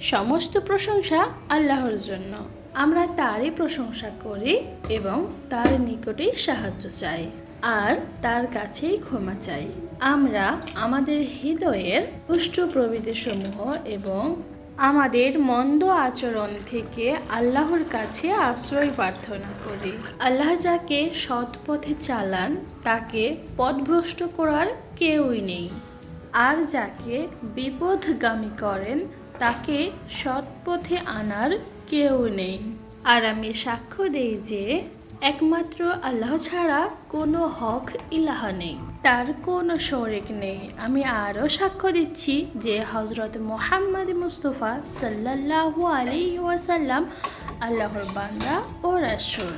সমস্ত প্রশংসা আল্লাহর জন্য। আমরা তারই প্রশংসা করি এবং তার নিকটেই সাহায্য চাই আর তার কাছেই ক্ষমা চাই। আমরা আমাদের হৃদয়ের দুষ্ট প্রবৃত্তিসমূহ এবং আমাদের মন্দ আচরণ থেকে আল্লাহর কাছে আশ্রয় প্রার্থনা করি। আল্লাহ যাকে সৎ পথে চালান তাকে পথভ্রষ্ট করার কেউই নেই, আর যাকে বিপথগামী করেন তাকে সৎ পথে আনার কেউ নেই। আর আমি সাক্ষ্য দেই যে একমাত্র আল্লাহ ছাড়া কোনো হক ইলাহা নেই, তার কোনো শরিক নেই। আমি আরও সাক্ষ্য দিচ্ছি যে হযরত মুহাম্মদ মুস্তাফা সাল্লাল্লাহু আলাইহি ওয়াসাল্লাম আল্লাহর বান্দা ও রাসূল।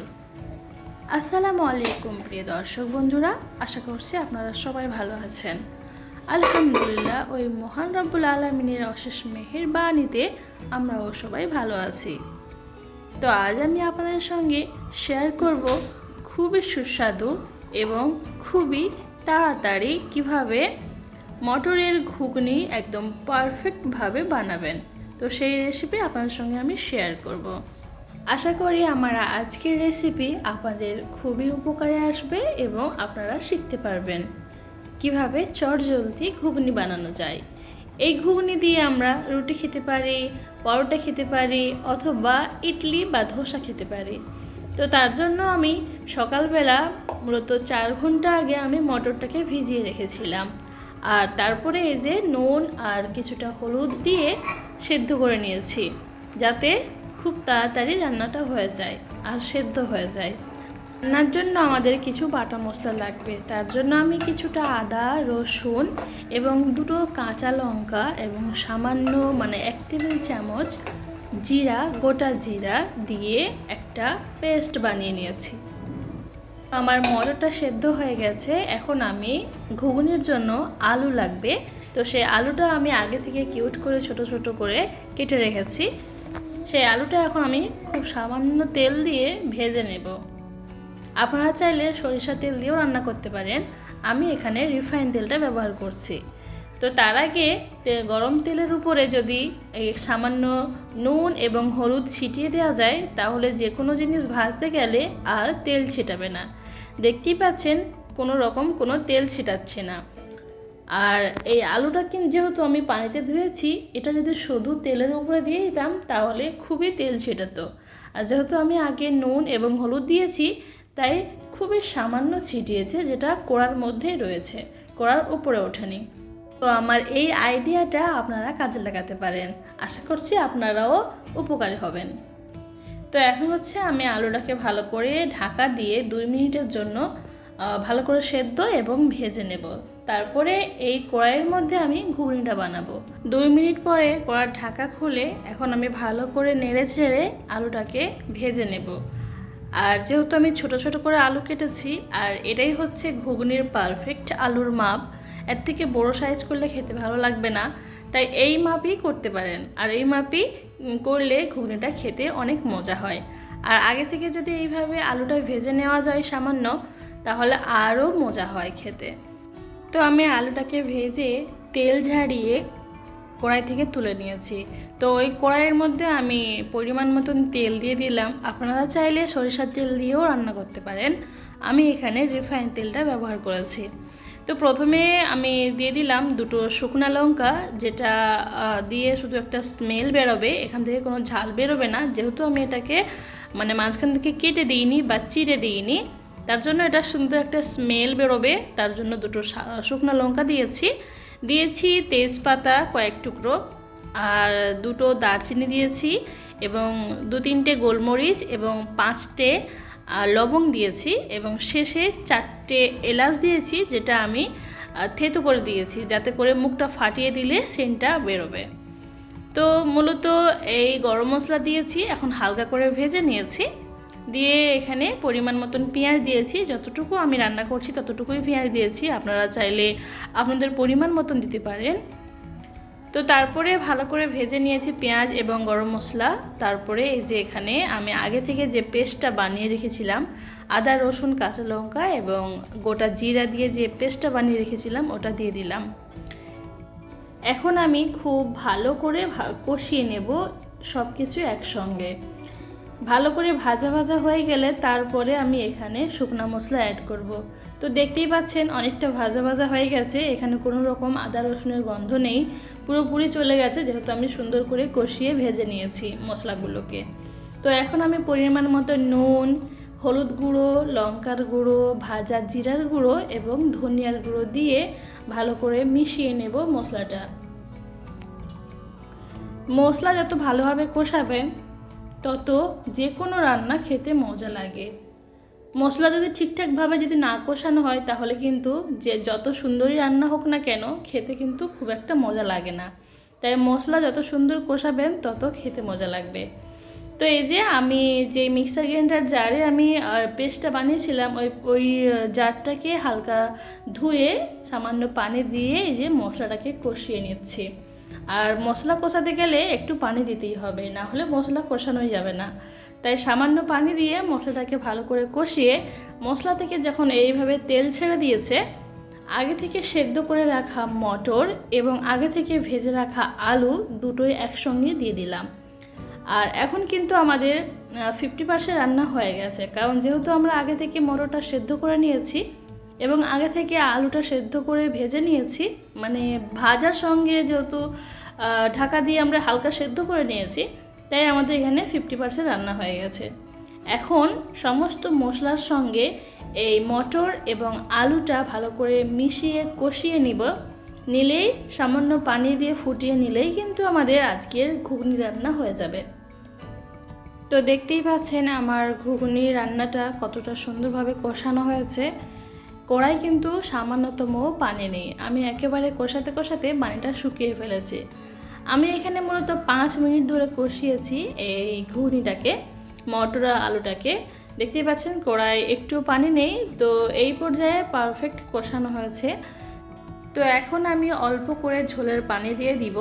আসসালামু আলাইকুম প্রিয় দর্শক বন্ধুরা, আশা করছি আপনারা সবাই ভালো আছেন। আলহামদুলিল্লাহ, ওই মহান রব্বুল আলামিনের অশেষ মেহেরবানিতে আমরাও সবাই ভালো আছি। তো আজ আমি আপনাদের সঙ্গে শেয়ার করব খুবই সুস্বাদু এবং খুবই তাড়াতাড়ি কিভাবে মটরের ঘুগনি একদম পারফেক্টভাবে বানাবেন। তো সেই রেসিপি আপনাদের সঙ্গে আমি শেয়ার করব। আশা করি আমার আজকের রেসিপি আপনাদের খুবই উপকারে আসবে এবং আপনারা শিখতে পারবেন কিভাবে চটজলদি ঘুগনি বানানো যায়। এই ঘুগনি দিয়ে আমরা রুটি খেতে পারি, পরোটা খেতে পারি, অথবা ইডলি বা ধোসা খেতে পারি। তো তার জন্য আমি সকালবেলা মূলত 4 ঘন্টা আগে আমি মটরটাকে ভিজিয়ে রেখেছিলাম, আর তারপরে এই যে নুন আর কিছুটা হলুদ দিয়ে সেদ্ধ করে নিয়েছি, যাতে খুব তাড়াতাড়ি রান্নাটা হয়ে যায় আর সেদ্ধ হয়ে যায়। রান্নার জন্য আমাদের কিছু বাটা মশলা লাগবে। তার জন্য আমি কিছুটা আদা, রসুন এবং 2টো কাঁচা লঙ্কা এবং সামান্য 1 টেবিল চামচ জিরা, গোটা জিরা দিয়ে একটা পেস্ট বানিয়ে নিয়েছি। আমার মটরটা সেদ্ধ হয়ে গেছে। এখন আমি ঘুগনির জন্য আলু লাগবে। তো সেই আলুটা আমি আগে থেকে কিউট করে ছোট ছোট করে কেটে রেখেছি। সেই আলুটা এখন আমি খুব সামান্য তেল দিয়ে ভেজে নেব। আপনারা চাইলে সরিষার তেল দিয়েও রান্না করতে পারেন, আমি এখানে রিফাইন তেলটা ব্যবহার করছি। তো তার আগে গরম তেলের উপরে যদি সামান্য নুন এবং হলুদ ছিটিয়ে দেওয়া যায়, তাহলে যে কোনো জিনিস ভাজতে গেলে আর তেল ছিটাবে না। দেখতেই পাচ্ছেন কোনো তেল ছিটাচ্ছে না। আর এই আলুটা যেহেতু আমি পানিতে ধুয়েছি, এটা যদি শুধু তেলের উপরে দিয়ে দিতাম তাহলে খুবই তেল ছিটাতো। আর যেহেতু আমি আগে নুন এবং হলুদ দিয়েছি, তাই খুবই সামান্য ছিটিয়েছে, যেটা কড়ার মধ্যেই রয়েছে, কড়ার উপরে ওঠেনি। তো আমার এই আইডিয়াটা আপনারা কাজে লাগাতে পারেন। আশা করছি আপনারাও উপকারী হবেন। তো এখন আমি আলুটাকে ভালো করে ঢাকা দিয়ে 2 মিনিটের জন্য ভালো করে সেদ্ধ এবং ভেজে নেব। তারপরে এই কড়াইয়ের মধ্যে আমি ঘুগনিটা বানাবো। 2 মিনিট পরে কড়ার ঢাকা খুলে এখন আমি ভালো করে নেড়ে চেড়ে আলুটাকে ভেজে নেব। আর যেহেতু আমি ছোট ছোট করে আলু কেটেছি, আর এটাই হচ্ছে ঘুগনির পারফেক্ট আলুর মাপ। এর থেকে বড় সাইজ করলে খেতে ভালো লাগবে না, তাই এই মাপই করতে পারেন। আর এই মাপই করলে ঘুগনিটা খেতে অনেক মজা হয়। আর আগে থেকে যদি এইভাবে আলুটা ভেজে নেওয়া যায় সামান্য, তাহলে আরও মজা হয় খেতে। তো আমি আলুটাকে ভেজে তেল ঝাড়িয়ে কড়াই থেকে তুলে নিয়েছি। তো ওই কড়াইয়ের মধ্যে আমি পরিমাণ মতন তেল দিয়ে দিলাম। আপনারা চাইলে সরিষার তেল দিয়েও রান্না করতে পারেন, আমি এখানে রিফাইন তেলটা ব্যবহার করেছি। তো প্রথমে আমি দিয়ে দিলাম 2টো শুকনা লঙ্কা, যেটা দিয়ে শুধু একটা স্মেল বেরোবে, এখান থেকে কোনো ঝাল বেরোবে না। যেহেতু আমি এটাকে মাঝখান থেকে কেটে দিইনি বা চিড়ে দিইনি, তার জন্য এটা সুন্দর একটা স্মেল বেরোবে, তার জন্য 2টো শুকনো লঙ্কা দিয়েছি তেজপাতা কয়েক টুকরো, আর 2টো দারচিনি দিয়েছি, এবং 2-3টে গোলমরিচ এবং 5টে লবঙ্গ দিয়েছি, এবং শেষে 4টে এলাচ দিয়েছি, যেটা আমি থেতো করে দিয়েছি, যাতে করে মুখটা ফাটিয়ে দিলে সেন্টটা বেরোবে। তো মূলত এই গরম মশলা দিয়েছি, এখন হালকা করে ভেজে নিয়েছি। দিয়ে এখানে পরিমাণ মতন পেঁয়াজ দিয়েছি, যতটুকু আমি রান্না করছি ততটুকুই পেঁয়াজ দিয়েছি, আপনারা চাইলে আপনাদের পরিমাণ মতন দিতে পারেন। তো তারপরে ভালো করে ভেজে নিয়েছি পেঁয়াজ এবং গরম মশলা। তারপরে এই যে এখানে আমি আগে থেকে যে পেস্টটা বানিয়ে রেখেছিলাম, আদা, রসুন, কাঁচা লঙ্কা এবং গোটা জিরা দিয়ে যে পেস্টটা বানিয়ে রেখেছিলাম, ওটা দিয়ে দিলাম। এখন আমি খুব ভালো করে কষিয়ে নেব সব কিছু একসঙ্গে। ভালো করে ভাজা ভাজা হয়ে গেলে তারপরে আমি এখানে শুকনো মশলা অ্যাড করব। তো দেখতেই পাচ্ছেন অনেকটা ভাজা ভাজা হয়ে গেছে, এখানে কোনো রকম আদা রসুনের গন্ধ নেই, পুরোপুরি চলে গেছে, যেহেতু আমি সুন্দর করে কষিয়ে ভেজে নিয়েছি মশলাগুলোকে। তো এখন আমি পরিমাণ মতো নুন, হলুদ গুঁড়ো, লঙ্কার গুঁড়ো, ভাজা জিরার গুঁড়ো এবং ধনিয়ার গুঁড়ো দিয়ে ভালো করে মিশিয়ে নেব মশলাটা। মশলা যত ভালোভাবে কষাবেন তত যে কোনো রান্না খেতে মজা লাগে। মশলা যদি ঠিকঠাকভাবে যদি না কষানো হয় তাহলে কিন্তু যে যত সুন্দরই রান্না হোক না কেন খেতে কিন্তু খুব একটা মজা লাগে না। তাই মশলা যত সুন্দর কষাবেন তত খেতে মজা লাগবে। তো এই যে আমি যে মিক্সার গ্রাইন্ডার জারে আমি পেস্টটা বানিয়েছিলাম, ওই জারটাকে হালকা ধুয়ে সামান্য পানি দিয়ে এই যে মশলাটাকে কষিয়ে নিচ্ছি। আর মশলা কষাতে গেলে একটু পানি দিতেই হবে, না হলে মশলা কষানোই যাবে না। তাই সামান্য পানি দিয়ে মশলাটাকে ভালো করে কষিয়ে মশলা থেকে যখন এইভাবে তেল ছেড়ে দিয়েছে, আগে থেকে সেদ্ধ করে রাখা মটর এবং আগে থেকে ভেজে রাখা আলু দুটোই একসঙ্গে দিয়ে দিলাম। আর এখন কিন্তু আমাদের 50% রান্না হয়ে গেছে, কারণ যেহেতু আমরা আগে থেকে মটরটা সেদ্ধ করে নিয়েছি এবং আগে থেকে আলুটা সেদ্ধ করে ভেজে নিয়েছি, মানে ভাজার সঙ্গে যেহেতু ঢাকা দিয়ে আমরা হালকা সেদ্ধ করে নিয়েছি, তাই আমাদের এখানে 50% রান্না হয়ে গেছে। এখন সমস্ত মশলার সঙ্গে এই মটর এবং আলুটা ভালো করে মিশিয়ে কষিয়ে নিলেই সামান্য পানি দিয়ে ফুটিয়ে নিলেই কিন্তু আমাদের আজকের ঘুগনি রান্না হয়ে যাবে। তো দেখতেই পাচ্ছেন আমার ঘুগনি রান্নাটা কতটা সুন্দরভাবে কষানো হয়েছে। কড়াই কিন্তু সামান্যতম পানি নেই, আমি একেবারে কষাতে কষাতে পানিটা শুকিয়ে ফেলেছি। আমি এখানে মূলত 5 মিনিট ধরে কষিয়েছি এই ঘুগনিটাকে, মটর আলুটাকে। দেখতেই পাচ্ছেন কড়াই একটু পানি নেই, তো এই পর্যায়ে পারফেক্ট কষানো হয়েছে। তো এখন আমি অল্প করে ঝোলের পানি দিয়ে দিব,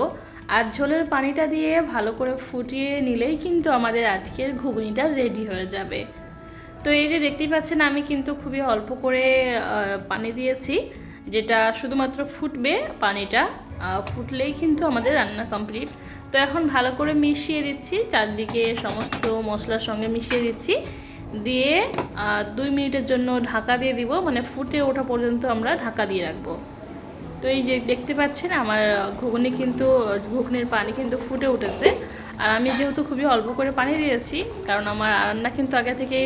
আর ঝোলের পানিটা দিয়ে ভালো করে ফুটিয়ে নিলেই কিন্তু আমাদের আজকের ঘুগনিটা রেডি হয়ে যাবে। তো এই যে দেখতেই পাচ্ছেন আমি কিন্তু খুবই অল্প করে পানি দিয়েছি, যেটা শুধুমাত্র ফুটবে, পানিটা ফুটলেই কিন্তু আমাদের রান্না কমপ্লিট। তো এখন ভালো করে মিশিয়ে দিচ্ছি, চারদিকে সমস্ত মশলার সঙ্গে মিশিয়ে দিচ্ছি, দিয়ে 2 মিনিটের জন্য ঢাকা দিয়ে দিব, মানে ফুটে ওঠা পর্যন্ত আমরা ঢাকা দিয়ে রাখবো। তো এই যে দেখতে পাচ্ছেন আমার ঘুগনির পানি কিন্তু ফুটে উঠেছে। আর আমি যেহেতু খুবই অল্প করে পানি দিয়েছি, কারণ আমার রান্না কিন্তু আগে থেকে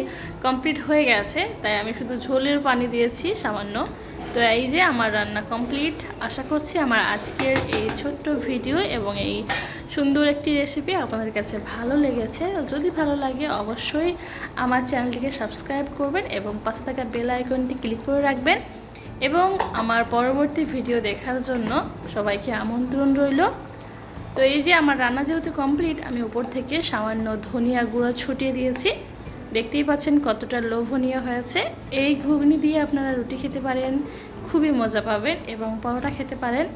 কমপ্লিট হয়ে গেছে, তাই আমি শুধু ঝোলের পানি দিয়েছি সামান্য। তো এই যে আমার রান্না কমপ্লিট। আশা করছি আমার আজকের এই ছোট্ট ভিডিও এবং এই সুন্দর একটি রেসিপি আপনাদের কাছে ভালো লেগেছে। যদি ভালো লাগে অবশ্যই আমার চ্যানেলটিকে সাবস্ক্রাইব করবেন এবং পাশে থাকা বেল আইকনটি ক্লিক করে রাখবেন, এবং আমার পরবর্তী ভিডিও দেখার জন্য সবাইকে আমন্ত্রণ রইল। তো এই যে আমার রান্না যেহেতু কমপ্লিট, আমি উপর থেকে সামান্য ধনিয়া গুঁড়ো ছড়িয়ে দিয়েছি। দেখতেই পাচ্ছেন কতটা লোভনীয় হয়েছে। এই ঘুগনি দিয়ে আপনারা রুটি খেতে পারেন, খুবই মজা পাবেন, এবং পরোটা খেতে পারেন।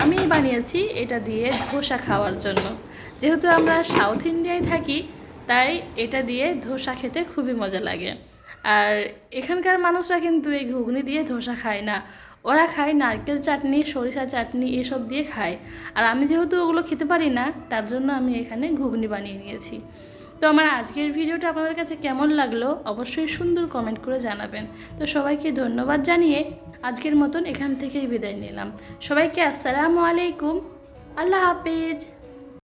আমি বানিয়েছি এটা দিয়ে ধোসা খাওয়ার জন্য, যেহেতু আমরা সাউথ ইন্ডিয়ায় থাকি, তাই এটা দিয়ে ধোসা খেতে খুবই মজা লাগে। আর এখানকার মানুষরা কিন্তু এই ঘুগনি দিয়ে ধোসা খায় না, ওরা খায় নারকেল চাটনি, সরিষা চাটনি এসব দিয়ে খায়। আর আমি যেহেতু ওগুলো খেতে পারি না, তার জন্য আমি এখানে ঘুগনি বানিয়ে নিয়েছি। তো আমার আজকের ভিডিওটা আপনাদের কাছে কেমন লাগলো অবশ্যই সুন্দর কমেন্ট করে জানাবেন। তো সবাইকে ধন্যবাদ জানিয়ে আজকের মতন এখান থেকেই বিদায় নিলাম। সবাইকে আসসালামু আলাইকুম, আল্লাহ হাফেজ।